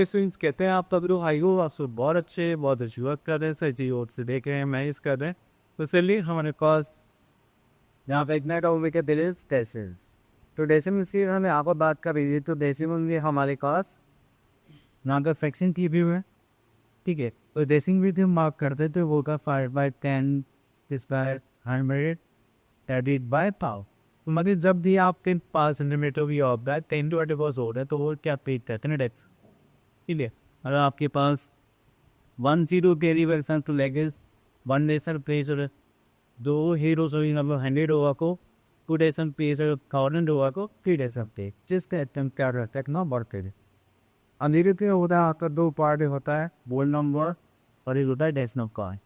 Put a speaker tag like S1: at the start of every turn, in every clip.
S1: Swings कहते हैं। आप तब लोग हाई हो, आप सब बहुत अच्छी वर्क कर रहे हैं, सही चीज से देख रहे हैं, मैनेज कर रहे हैं। तो चलिए हमारे पास यहाँ पे इतना टॉपिक है, दिल इज डेसिमल्स। तो डेसिमल से हमें आपको बात कर रही है, तो डेसिमल में हमारे पास यहाँ का फ्रैक्शन की भी है, ठीक है। तो डेसिमल भी हम मार्क करते थे, वो का 5/10 this by 100 divided by power. मतलब जब भी आपके पास सेंटीमीटर भी होता है 10 टू 8 हो रहा है, तो वो क्या पेड करते हैं ना, डेक्स, ठीक है। अगर आपके पास 10 कैरी वर्सन टू लेगस 1 लेसन प्रेशर, दो हीरो सभी मतलब 100 होगा को 2 लेसन प्रेशर 1000 होगा को 3 लेसन पे जिसके अटेम्प्ट कर रहे थे ना बढ़ते थे। अंधेरे के होता है आपका 2 पार्ट होता है, बोल नंबर और एक होता है डेसिमल का।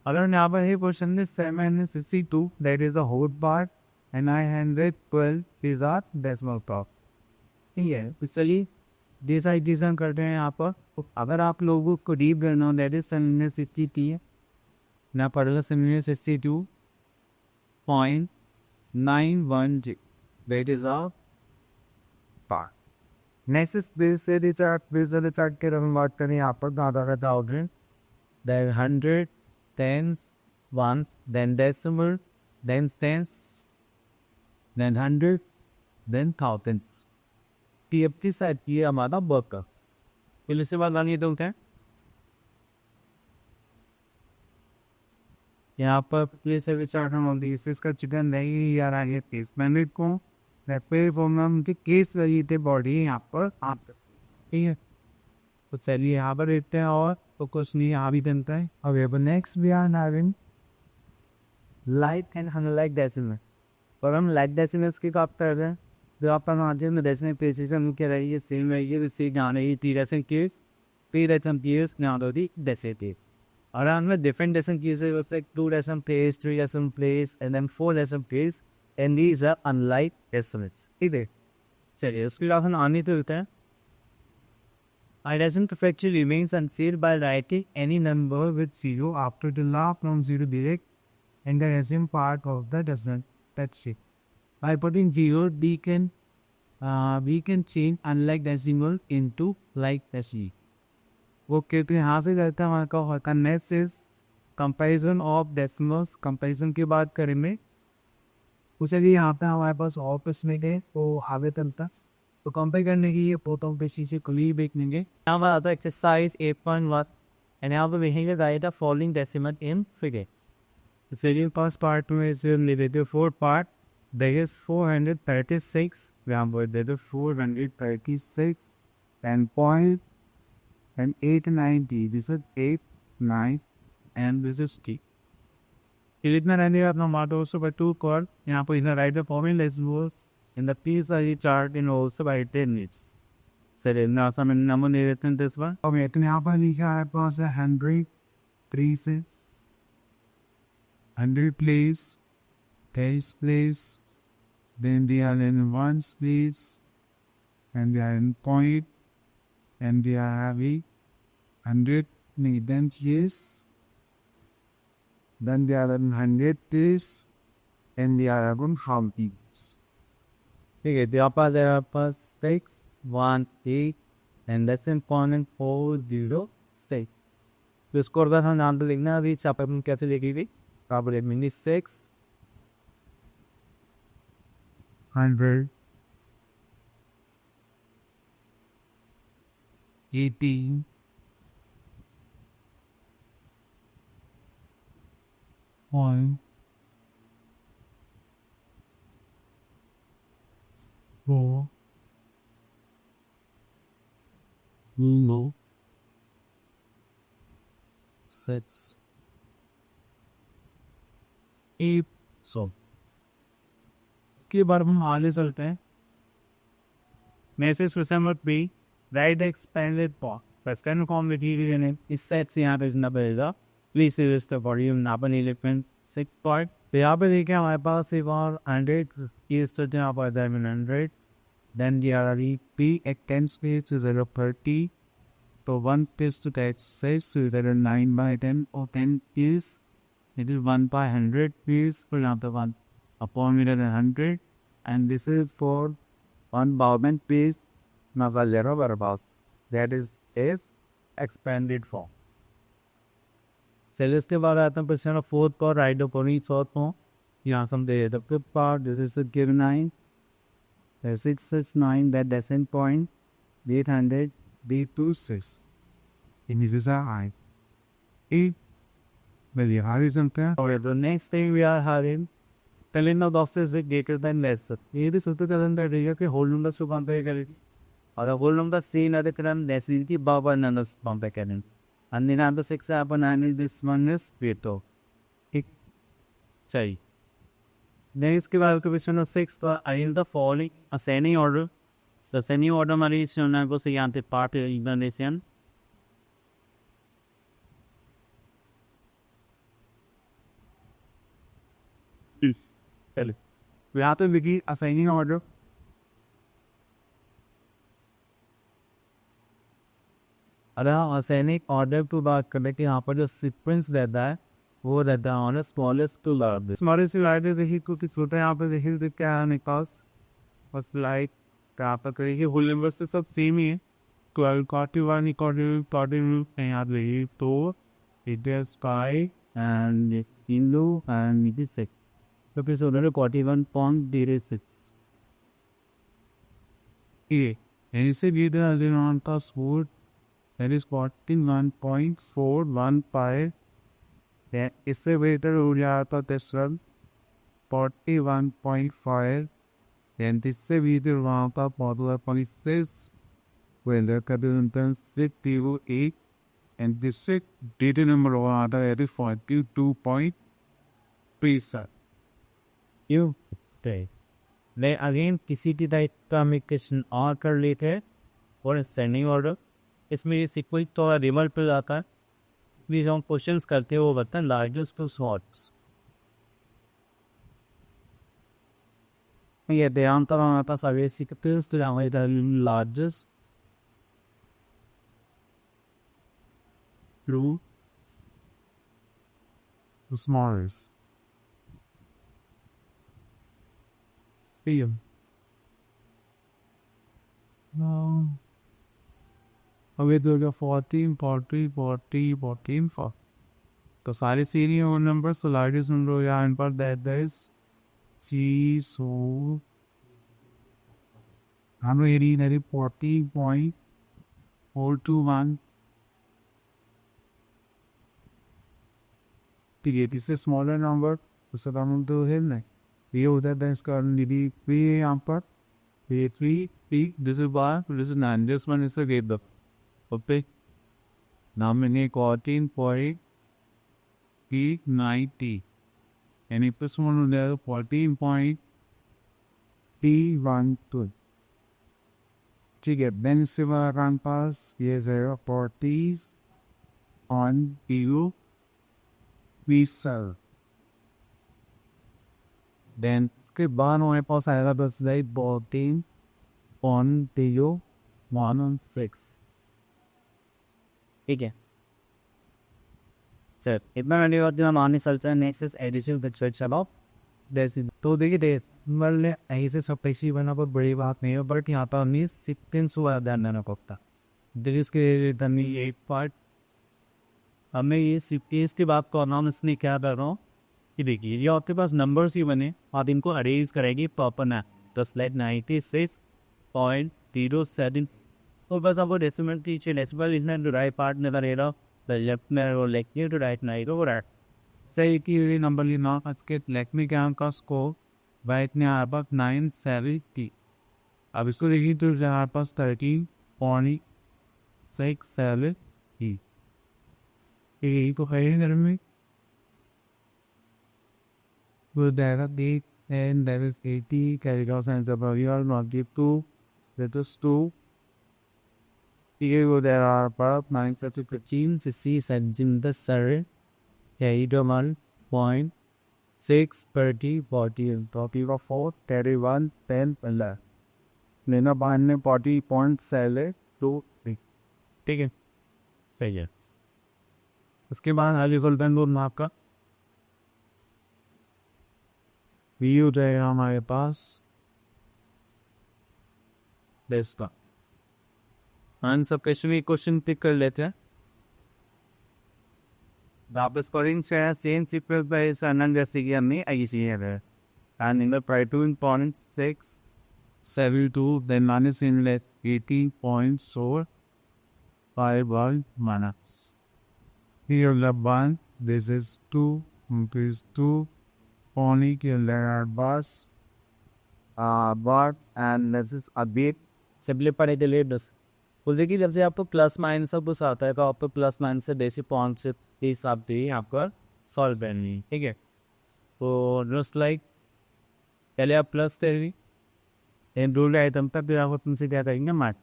S1: अगर यहाँ पर है क्वेश्चन है 762 that is a whole part and 912 is a decimal part, ठीक है। तो चलिए डिसाइडेशन करते हैं यहाँ पर। तो अगर आप लोगों को डीप करना हो दैट इज 760 है ना, पड़ेगा 762.910 that is a part. Next base chart के हम बात करें यहाँ पर दादा का thousand, then hundred, tens, ones, then decimal, then tens, then hundred, then thousands। TFT side ये हमारा वर्क। फिर इसके बाद आनी तो क्या यहाँ पर प्लेस है विचार हम इसका चिकन नहीं आ रहा है केस मैंने को फॉर्म के केस लगी थे बॉडी यहाँ पर आप, ठीक है। तो चलिए यहाँ पर देखते हैं और तो कुछ नहीं यहाँ भी बनता है। अब next we are having like and unlike decimal. और हम लाइट डेसिमल्स की बात कर रहे हैं, जो आपका माध्यम में डेसिमल प्रिसीजन कह रही है सेम है, ये रिसीव जान रही है 3 के 3 पीएस ना होती डेसिटी। और हमें डिफरेंट डेसिमल कीज है, जैसे 2 decimal places, 3 decimal place and then 4 decimal place and these are unlike decimals, ठीक है। चलिए उसके बाद हम आने तो होता है a decimal fraction remains unsealed by writing any number with 0 after the last non-zero direct and the decimal part of the decimal. That's it. By putting 0, we can change unlike decimal into like decimal. Okay, तो यहाँ से करते हैं हमारे का next is comparison of decimals. Comparison की बात करें में उसे भी यहाँ पे हमारे पास ऑफिस में गए तो हावे तलता, तो कंपेयर करने की ये पोतों पे चीज़ें खुली देखेंगे। यहाँ पर आता है एक्सरसाइज 8.1 एंड यहाँ पर देखेंगे guide following decimal in figure. Second first part में से ले लेते 4 पार्ट, दैट इज 436, यहाँ पर दे दो 436 10 point and 890, this is 8, 9 and this is T। इतना रहने का अपना मार्ट also by 2 call, यहाँ पर इधर right forming less in the piece I chart in also by 10 minutes। Sir ना समय नंबर नहीं रहते हैं इस बार। अब इतने यहाँ पर लिखा है पास है 103 से 100 place 10 place, then they are in ones place and they are in point and they are having 100 then yes, then they are in 100 this and they are having how many, ठीक है। तो आपका पास stakes 1 8 and that's important 40 stake। तो इसको अगर हम नाम पे लिखना अभी चाप अपन कैसे लिखेगी, आप मिनी 6 100 18 1 4 no 6 8 सो के बार हम आगे चलते हैं। मैसेज रिसेंबर बी राइट एक्सपेंडेड पॉ वेस्टर्न फॉर्म मटेरियल ने इस सेट से यहाँ पे इतना पड़ेगा प्लीज यूज द वॉल्यूम ना बन 11.6 पार्ट। तो यहाँ पे देखिए हमारे पास एक और 100 इस तो यहाँ पर 100 देन ये आ रही पी एक 10 स्पेस टू 030 तो 1 पेज टू टेक्स 6 तो इधर 9/10 और 10 piece it is 1/100 piece for example 1 upon 100 and this is for on Bowman piece Navalero verbose, that is expanded form. Cell के बाद आता है percent of fourth part, right of only fourth form. यहाँ some the fifth part, this is a given 9, the 669, that descent point, 800, D26. And this is a high. 8 very horizon pair. Okay, the next thing we are having, telling of boxes is greater than less. ये भी सूत्र का अंदर रहेगा कि whole number से compare करेगी और whole number से ना देखना less की बाबा numbers compare करें and then number 6 अपन आने this one is greater ठीक चाहिए next के बाद question of 6 तो in the following ascending order the ascending order हमारी इस होना को से यहाँ पे part explanation यहाँ पे लिखी ascending order अरे ascending order की बात करें कि यहाँ पर जो sequence रहता है वो रहता है on a smallest to largest smallest to largest देखिए क्योंकि छोटा यहाँ पे देखिए तो क्या है निकास बस लाइक यहाँ पर करिए whole number से सब सेम ही है 12 41 41 यहाँ देखिए तो it is 5 and into and it is 6 तो फिर से उन्होंने 41.06 ये ऐसे भी इधर का स्कोर that is 41.415 इससे बेहतर हो जाता तेसर 41.5 and इससे बेहतर वहाँ का 41.6 whether का 608 and this से data number वहाँ आता है 42.37 यू मैं अगेन किसी भी टाइप का हम क्वेश्चन और कर लेते हैं और सेंडिंग ऑर्डर इसमें ये सीक्वेंस थोड़ा रिवर्स पे जाता है प्लीज हम क्वेश्चंस करते हैं वो बताएं लार्जेस्ट टू शॉर्ट्स ये ध्यान तो हमारे पास अवे सीक्वेंस तो हमारे लार्जेस्ट टू स्मॉलेस्ट अभी तो क्या 14 40 40 14 4 तो सारे सीरियल और नंबर सो लार्जेस्ट नंबर यहाँ इन पर दैट इज सी सो हम लोग ये नहीं 40.421 ठीक है इससे स्मॉलर नंबर उससे हम तो है नहीं ये होता है इसका निधि भी है यहाँ पर ये 3 peak this is bar this is 9 this one is a get the okay नाम मैंने 14.90 यानी प्लस वन हो जाएगा 14.312 ठीक है देन इससे हमारे पास ये जाएगा 40 ऑन पीओ पीसर देन इसके बाद हमारे पास आएगा बस लाइक 14 ऑन पीओ 116 ठीक है सर इतना मैंने और जो हमारे चलता है नेक्स्ट एडिशन द चर्च अबाउट जैसे तो देखिए देश मतलब ऐसे सब पैसे बना पर बड़ी बात नहीं है बट यहाँ पर हमें सिक्वेंस हुआ ध्यान कोता देखिए इसके तनी एक पार्ट हमें ये सिक्वेंस की बात को अनाउंस इसलिए क्या कर रहा हूँ कि देखिए ये आपके पास नंबर्स ही बने आप इनको अरेंज करेंगे प्रॉपर ना 96.07 तो बस आपको डेसिमल पीछे डेसिमल लिखना है राइट पार्ट में रहेगा लेफ्ट में वो लेफ्ट टू राइट नहीं तो राइट सही की नंबर लेना आज के लेफ्ट में क्या का स्कोर राइट में आप 970 अब इसको देखिए तो हमारे पास 13.67 यही तो है घर में वो जाएगा 8 and that is 80 carried out and the value not give 2 that is 2 here there are about 915 cc centimeters sir yeah 1.6 30 40 copy of 4 31 10 11 लेना बाहर ने 40.72 ठीक है सही है उसके बाद आगे सुल्तान दो माप का वी हो जाएगा हमारे पास इसका आंसर क्वेश्चन पिक कर लेते हैं। वापस कॉलिंग से सेम सीक्वेंस बाय अनंत जैसे कि हमने ऐसे है and in the prior 2.672 then minus inlet 18.451 minus
S2: Here the one, this is 2, this 2, only kilometer bus,
S1: but and this is a bit simplify the labels। बोलते कि जब से आपको प्लस माइनस सब कुछ आता है तो आपको प्लस माइनस से बेसिक पॉइंट से हिसाब से ही आपका सॉल्व करनी है, ठीक है। तो जस्ट लाइक पहले आप प्लस करेंगे इन रूल आइटम पर, फिर आप तुमसे क्या करेंगे मार्क।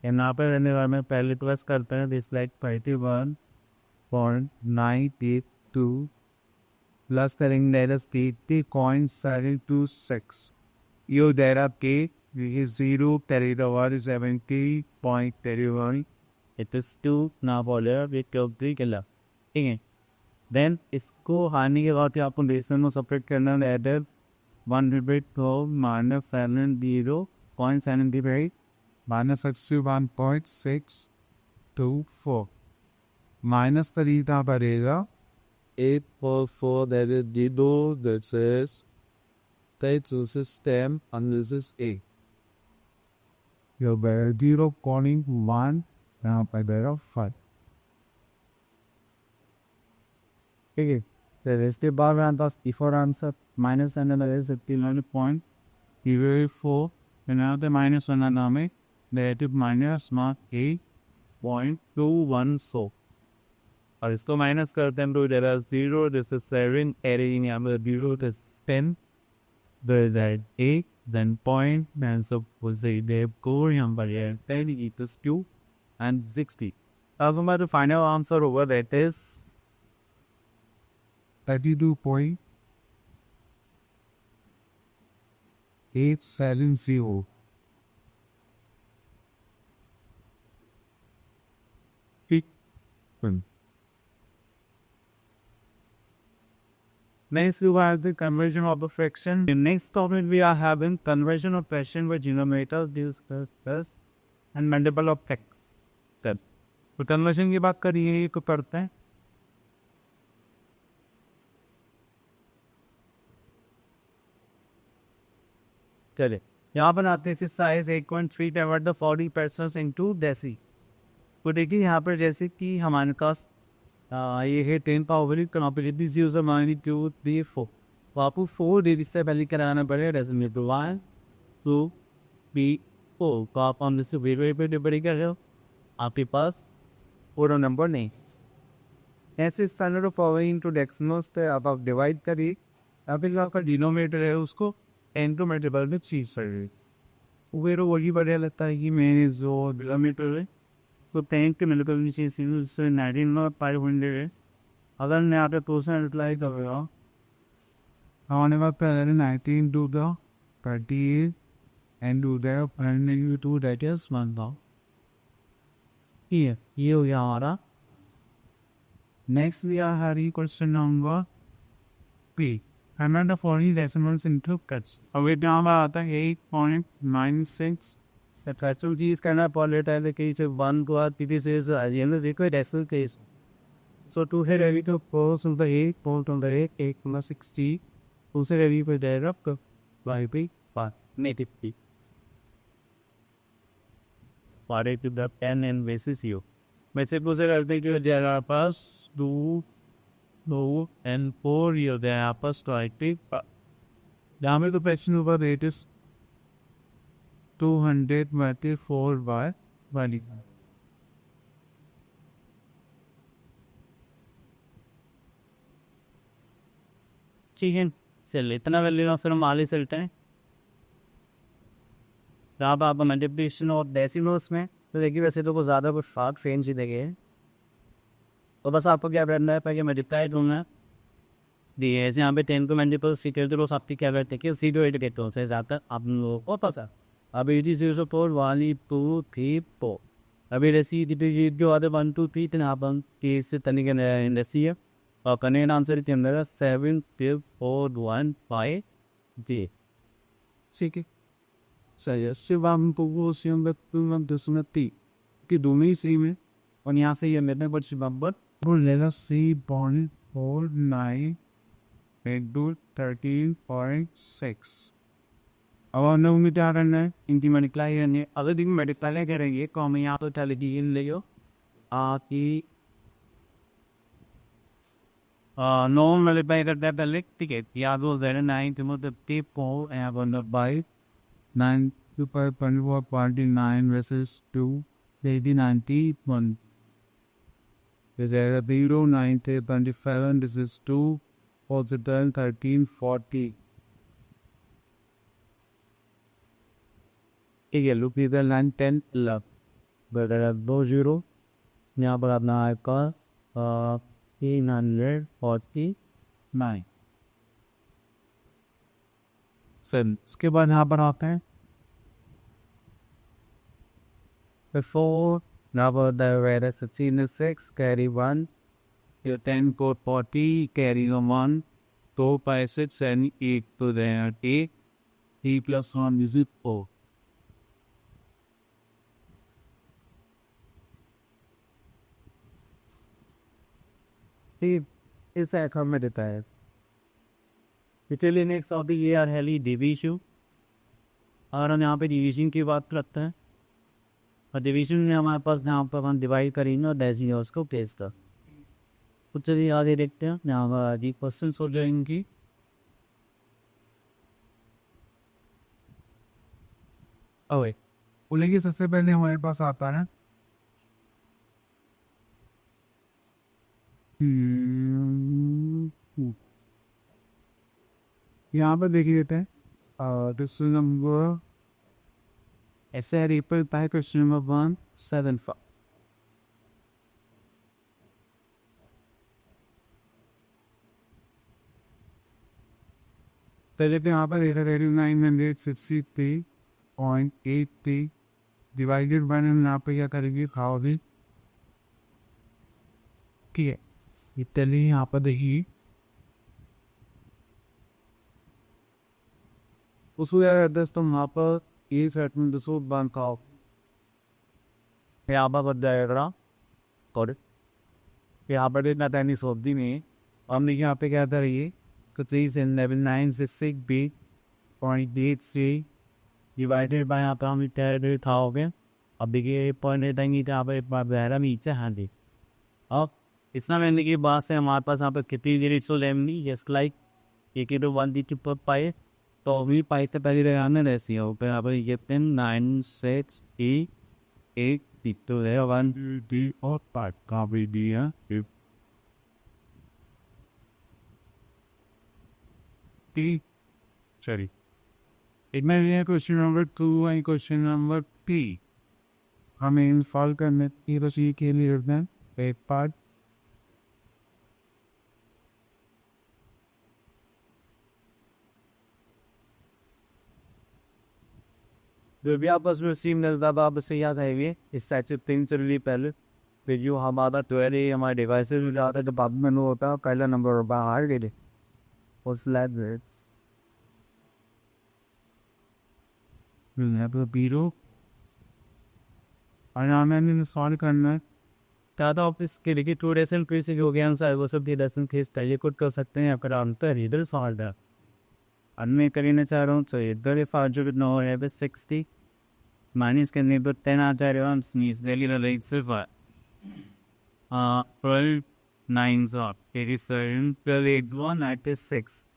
S1: यहाँ पर रहने वाले में पहले प्लस करते हैं दिस लाइक 31.982 प्लस करेंगे 80.726 यू देर आपके जीरो तेरह 70.31 इट इज टू ना बोले थ्री के लग, ठीक है। देन इसको हारने के बाद आपको बेसन में सेपरेट करना है एडर 112 minus 70.75
S2: minus 61.624. Minus तरीका पड़ेगा 844, that is 0, this is system, and this is A. Your 0.1, यहाँ पर देगा 5.
S1: ठीक है। तो इसके बाद में आता है before answer minus and is 59.04 and now the minus one नाम है negative minus mark 8.21 और इसको माइनस करते हैं तो इधर 0 दिस इज 7 एरे यहाँ पर 0 this 10 that 8 then point and so we'll say they go यहाँ पर है 10 it is 2 and 60। अब हमारा फाइनल आंसर होगा that is
S2: 32.870.
S1: Next, we have the conversion of the fraction. In next topic, we are having conversion of fraction by denominator, plus and multiple of x. तब तो conversion की बात करिए को पढ़ते हैं। चले यहाँ पर आते हैं साइज 8.3 डिवाइड द 40% इंटू डेसी। तो देखिए यहाँ पर जैसे कि हमारे पास ये है 10 पावर कॉम्पिटिटिव यूजर माइनस 2 3 4 तो आपको 4 डिजिट से पहले कराना पड़ेगा डेसिमल 1 2 3 4 तो आप हम जैसे वेरी पे डिवाइड कर रहे हो आपके पास पूरा नंबर नहीं ऐसे स्टैंडर्ड फॉलोइंग इनटू डेसिमल्स पे आप डिवाइड करिए या फिर आपका डिनोमिनेटर है उसको n टू मल्टीपल में चीज कर रही है वही बढ़िया लगता है कि मैंने जो डिनोमिनेटर है तो 10 के मल्टीपल में चीज 19,500 है। अगर मैं यहाँ पे क्वेश्चन अप्लाई कर रहा हूँ
S2: आने वाले पहले 19 do the 38 and do the 2 that is 1.
S1: ये हो गया हमारा। Next we are having question number P हमें the following decimals into cuts. अब ये यहाँ पर आता है 8.96 एक्चुअल चीज करना पॉलेट है कि से 1 को 3 से ये ना देखो डेसिमल केस सो 2 से रेडी तो 4 on the 8 4 on the 8 plus 60 2 से रेडी पे डायरेक्ट बाय पे 5 नेटिव पी पारे to the 10 and basis you वैसे पूछे करते जो हमारे पास 2 and 4 ये होते हैं आपस तो एक्टिव यहाँ में तो क्वेश्चन ऊपर रेट इज 224 by 1। ठीक है चलिए इतना वैल्यू सर हम आगे चलते हैं। अब आप मल्टीप्लिकेशन और डेसिमल्स में तो देखिए वैसे तो कुछ ज़्यादा कुछ फाक फेंस ही देखे तो बस आपको क्या करना है पहले मल्टीप्लाई ढूंढना है दिए ऐसे यहाँ पे 10 को मल्टीपल सीखे तो बस आपकी क्या करते हैं कि सीधो एट कहते हो उससे ज़्यादा आप लोगों को पता अभी 0 1 2 3 4 अभी रेसी जो आते 1 2 3 अपन केस से तनिक रेसी है और कनेक्ट आंसर के अंदर 7 4 1 5 जी ठीक है
S2: सही है। शिव हमको वो सेम दशमलव ती कि दोनों ही सेम है
S1: और यहाँ से ये मेरे पर शिवम्बर
S2: वो लेना 3.49 into 13.6 अब हमने उम्मीद क्या करना है
S1: इनकी मल्टीप्लाई करनी है। अगर दिन मल्टीप्लाई करेंगे तो हमें यहाँ तो चलेगी इन ले कि 9 मल्टीप्लाई करते हैं पहले, ठीक है, याद हो जाए 9 तो मतलब 4 यहाँ पर
S2: 5 9 to 5.49 versus 2 maybe 91 is there a 0 9 27 this is 2 positive 1340
S1: ठीक है। लुक इधर 9 10 11 बदला 2 0, यहाँ पर अपना आपका 349।
S2: सर उसके बाद यहाँ पर आते हैं
S1: Before, now the red is 6 carry 1,
S2: ये 10 को 40 carry 1 2 by 6 and 8 to there 8 3 plus 1 is it 4
S1: ठीक इस आइकन में देता है। चलिए नेक्स्ट ऑफ द ईयर है डिवीजन, और हम यहाँ पे डिवीजन की बात करते हैं। और डिवीजन में हमारे पास यहाँ पर हम डिवाइड करेंगे और डेजी उसको प्लेस कर कुछ चलिए आगे देखते हैं। यहाँ पर आगे क्वेश्चन हो जाएंगी।
S2: ओए बोलेंगे सबसे पहले हमारे पास आता है यहाँ पर देख लेते हैं क्वेश्चन नंबर
S1: ऐसे है रिपल पाए क्वेश्चन नंबर 175।
S2: पहले तो यहाँ पर देखा रेडियो 963.83 डिवाइडेड बाय हम यहाँ पे क्या करेंगे खाओगे ठीक है। इटली यहाँ पर देखिए उसको क्या करते हैं तो वहाँ पर ये सेट में दसो बन खाओ
S1: यहाँ पर बच जाएगा और यहाँ पर इतना तैनी सब्जी में हमने यहाँ पे क्या था ये कुछ 9.86 डिवाइडेड बाय यहाँ पर हम इतना खाओगे। अब देखिए पॉइंट देंगे तो यहाँ पर एक बार बहरा नीचे हाँ जी। अब इतना करने के बाद से हमारे पास यहाँ पर कितनी देर सो लेमनी जस्ट लाइक एक ही तो 1 डी पर पाए तो अभी पाई से पहले लगाना रहती है ऊपर यहाँ पर ये पिन 968 तो है 1
S2: 2 3 4 5 कहाँ पे दिया ठीक चलिए इतना ये क्वेश्चन नंबर 2 है क्वेश्चन नंबर 3 हमें इंस्टॉल करने की रसीद के लिए रखना है एक पार्ट
S1: जो भी आपस में सीम मिलता था आप से याद है ये इस साइड से 3 चल रही पहले फिर जो हमारा 12 हमारे डिवाइसेज में जाता है तो बाद में होता है पहला नंबर बाहर गए उस लैंग्वेज
S2: बीरो और हमें इंस्टॉल करना है
S1: टाटा ऑफिस के लिए 2 डेसन फिर से हो गया आंसर वो सब डेसन फेस तैयार खुद कर सकते हैं अगर अंतर इधर सॉल्व है अन्य करना चाह रहा हूँ तो इधर इफ आर जो नो है बस 60 माइनस करने पर 10 आ जा रहा है स्नीज डेली रिलेट सिर्फ 12 9s are 87 12 8 1 96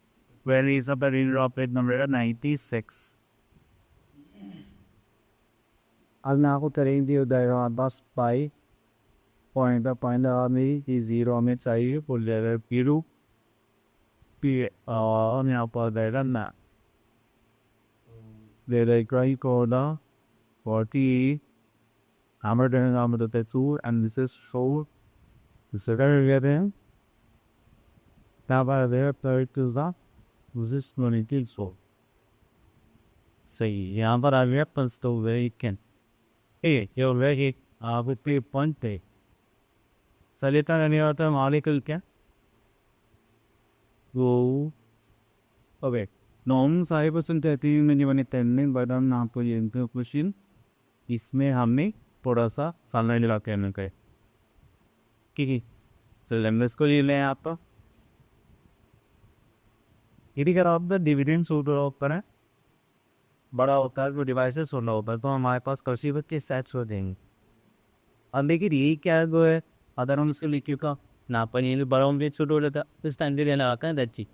S1: where is up in rocket number 96 अब ना को करेंगे उधर बस पाई पॉइंट हमें ये 0 हमें चाहिए और लेवल फिर और यहाँ पर देगा ना ले लेगा ही कोड़ा 40 hammer down number the two and this is 4 the second getting now by there third to that this is 24 सही यहाँ पर आ गया पंच तो वेकेंड ये वेके आप पे पॉइंट पे सलेता रहने वाला था मालिकल क्या वो ओके नॉन सारे क्वेश्चन कहती हूँ मैंने बने तेरने बट हम आपको ये क्वेश्चन इसमें हमें थोड़ा सा सामने लगा करने का है ठीक है। सिलेबस को ले लें आप यदि अगर आपका डिविडेंड सूट होता है बड़ा होता है तो डिवाइसेस होना होता है तो हमारे पास कर्सी बच्चे सेट्स हो देंगे। अब देखिए ये क्या है अगर हम उसको लिखिए का ना पर ये बड़ा होंगे छोटा हो जाता है इस टाइम पे लेना आता है दैची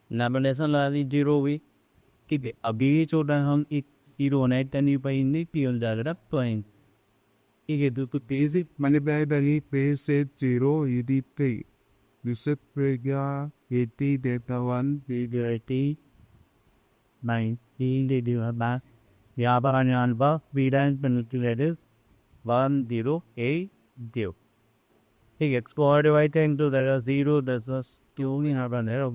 S1: नॉमिनेशन लगा दी जीरो हुई ठीक है। अभी ये छोटा हम एक हीरो नाइट टनी पाएंगे पीएल जा रहा पॉइंट ठीक है। तो
S2: basic multiply by base set 0 ED3. This figure 80 delta 1
S1: 80 19 divide by यहाँ पर आने वाला बा बी डांस मैनिपुलेटर्स 1080 ठीक है। Explore divide into that 0 that's 2 यहाँ पर है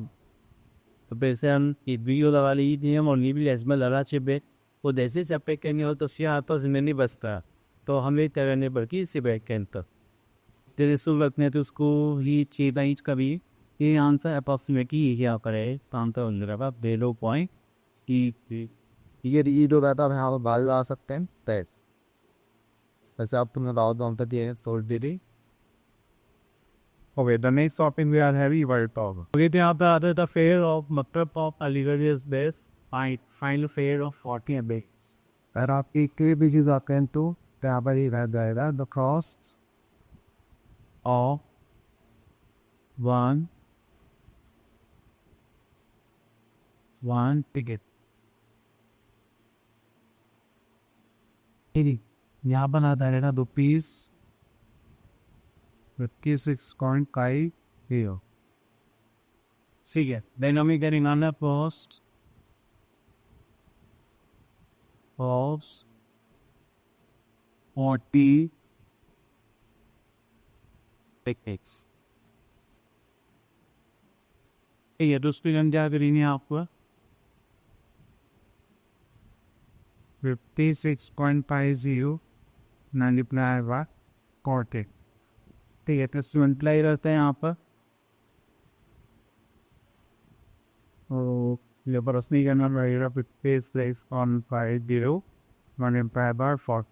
S1: तो पैसे हम ये वीडियो लगा ली थी हम और ये भी लेस में लगा चिपे वो जैसे चप्पे करेंगे हो तो उसके हाथ पास में नहीं बचता तो हमें तरने पर कि इसी बैक के अंतर तेरे सुन रखने तो उसको ही 6 इंच का भी ये आंसर अप्रॉक्सीमेटली ये क्या करे पाँच तो अंदर बेलो पॉइंट
S3: ये जो रहता है यहाँ पर बाल ला सकते हैं तेज वैसे आप तुम्हें दाव दाव तक ये सोच दे दी
S2: Okay, the next topic we are having about talk.
S1: Okay, तो यहाँ पे आता है फेयर ऑफ मतलब of Aligarh is best final fair of
S3: 40 bits अगर आप एक के भी चीज आते हैं तो यहाँ पर ही रह जाएगा the cost
S1: of one ticket
S3: यहाँ पर आता है ना रुपीज
S2: 56.5 here.
S1: ठीक है। देन हमें getting on the post of 40 picnics ठीक है। तो स्टूडेंट क्या करेंगे आपको
S2: 56.50 multiply by 40.
S1: ठीक है। तो स्टूडेंट लाई रहते हैं यहाँ पर ये पर असली करना रहेगा 56.50 multiply by 40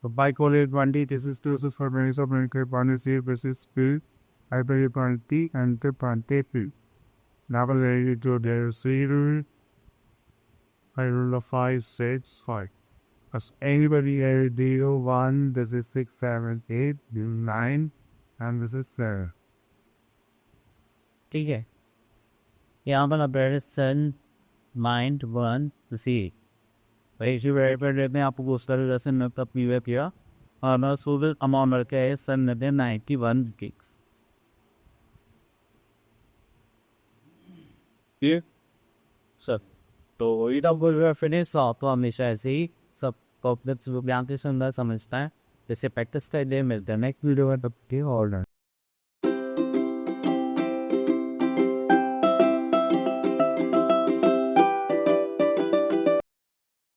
S1: तो by call 20 this is 2 for minutes of minute zero versus speed I very 20 and the 20 now related to their zero I roll a 5 6 5 as anybody
S3: 0 1 this is 6 7 8 9 and this is 7
S1: ठीक है। यहाँ पर update सन mind one सी भाई इसी very पर देते हैं आपको उस तरह जैसे न तब पीवे किया और न सुबह अमाउंट रखे है सन नदे 91 गिग्स ये सब तो वही तब बोल फिनिश तो हमेशा ऐसे ही सब कॉपलेट्स ज्ञान से सुंदर समझता है जैसे प्रैक्टिस का लिए मिलते हैं नेक्स्ट वीडियो में तब के ऑर्डर